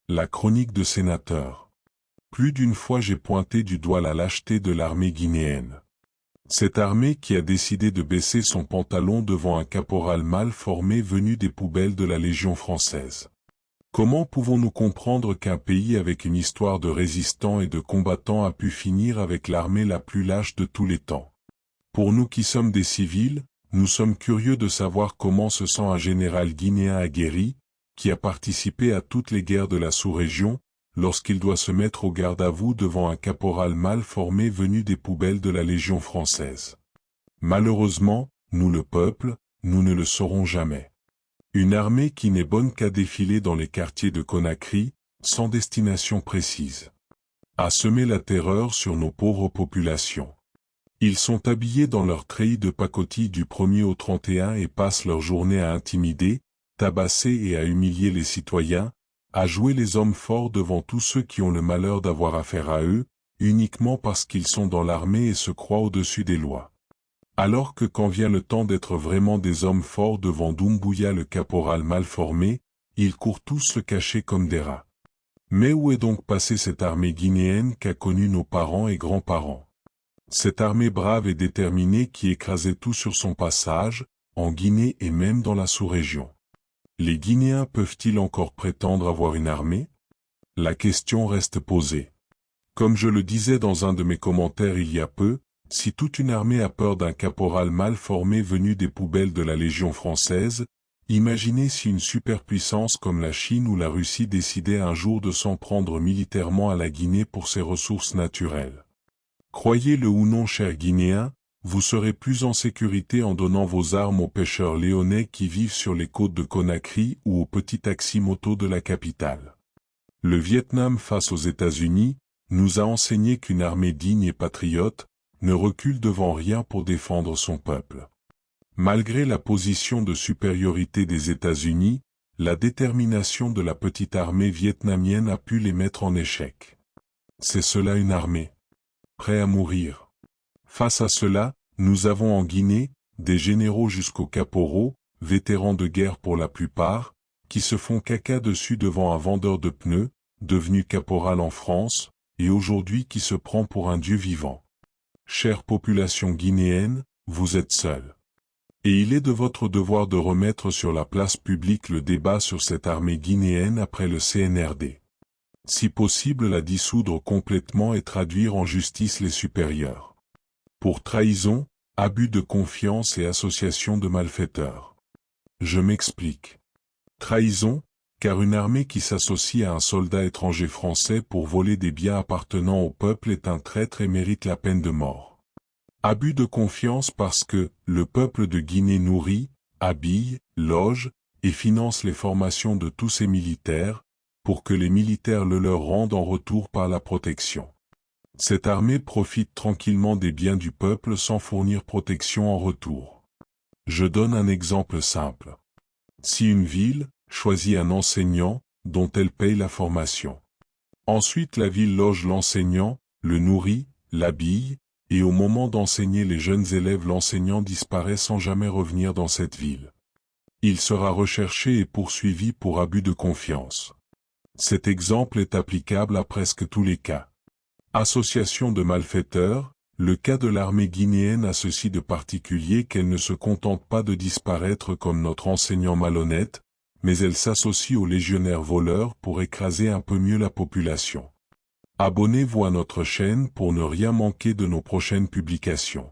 La chronique de sénateur. Plus d'une fois j'ai pointé du doigt la lâcheté de l'armée guinéenne. Cette armée qui a décidé de baisser son pantalon devant un caporal mal formé venu des poubelles de la Légion française. Comment pouvons-nous comprendre qu'un pays avec une histoire de résistants et de combattants a pu finir avec l'armée la plus lâche de tous les temps? Pour nous qui sommes des civils, nous sommes curieux de savoir comment se sent un général guinéen aguerri, qui a participé à toutes les guerres de la sous-région, lorsqu'il doit se mettre au garde-à-vous devant un caporal mal formé venu des poubelles de la Légion française. Malheureusement, nous le peuple, nous ne le saurons jamais. Une armée qui n'est bonne qu'à défiler dans les quartiers de Conakry, sans destination précise. À semer la terreur sur nos pauvres populations. Ils sont habillés dans leur treillis de pacotille du 1er au 31 et passent leur journée à intimider, tabasser et à humilier les citoyens, à jouer les hommes forts devant tous ceux qui ont le malheur d'avoir affaire à eux, uniquement parce qu'ils sont dans l'armée et se croient au-dessus des lois. Alors que quand vient le temps d'être vraiment des hommes forts devant Doumbouya le caporal mal formé, ils courent tous se cacher comme des rats. Mais où est donc passée cette armée guinéenne qu'a connue nos parents et grands-parents? Cette armée brave et déterminée qui écrasait tout sur son passage, en Guinée et même dans la sous-région. Les Guinéens peuvent-ils encore prétendre avoir une armée? La question reste posée. Comme je le disais dans un de mes commentaires il y a peu, si toute une armée a peur d'un caporal mal formé venu des poubelles de la Légion française, imaginez si une superpuissance comme la Chine ou la Russie décidait un jour de s'en prendre militairement à la Guinée pour ses ressources naturelles. Croyez-le ou non, chers Guinéens, vous serez plus en sécurité en donnant vos armes aux pêcheurs léonais qui vivent sur les côtes de Conakry ou aux petits taxis-motos de la capitale. Le Vietnam face aux États-Unis nous a enseigné qu'une armée digne et patriote ne recule devant rien pour défendre son peuple. Malgré la position de supériorité des États-Unis, la détermination de la petite armée vietnamienne a pu les mettre en échec. C'est cela une armée. Prêt à mourir. Face à cela, nous avons en Guinée, des généraux jusqu'aux caporaux, vétérans de guerre pour la plupart, qui se font caca dessus devant un vendeur de pneus, devenu caporal en France, et aujourd'hui qui se prend pour un dieu vivant. Chère population guinéenne, vous êtes seuls. Et il est de votre devoir de remettre sur la place publique le débat sur cette armée guinéenne après le CNRD. Si possible la dissoudre complètement et traduire en justice les supérieurs. Pour trahison, abus de confiance et association de malfaiteurs. Je m'explique. Trahison, car une armée qui s'associe à un soldat étranger français pour voler des biens appartenant au peuple est un traître et mérite la peine de mort. Abus de confiance parce que le peuple de Guinée nourrit, habille, loge et finance les formations de tous ses militaires, pour que les militaires le leur rendent en retour par la protection. Cette armée profite tranquillement des biens du peuple sans fournir protection en retour. Je donne un exemple simple. Si une ville choisit un enseignant dont elle paye la formation. Ensuite la ville loge l'enseignant, le nourrit, l'habille, et au moment d'enseigner les jeunes élèves l'enseignant disparaît sans jamais revenir dans cette ville. Il sera recherché et poursuivi pour abus de confiance. Cet exemple est applicable à presque tous les cas. Association de malfaiteurs, le cas de l'armée guinéenne a ceci de particulier qu'elle ne se contente pas de disparaître comme notre enseignant malhonnête, mais elle s'associe aux légionnaires voleurs pour écraser un peu mieux la population. Abonnez-vous à notre chaîne pour ne rien manquer de nos prochaines publications.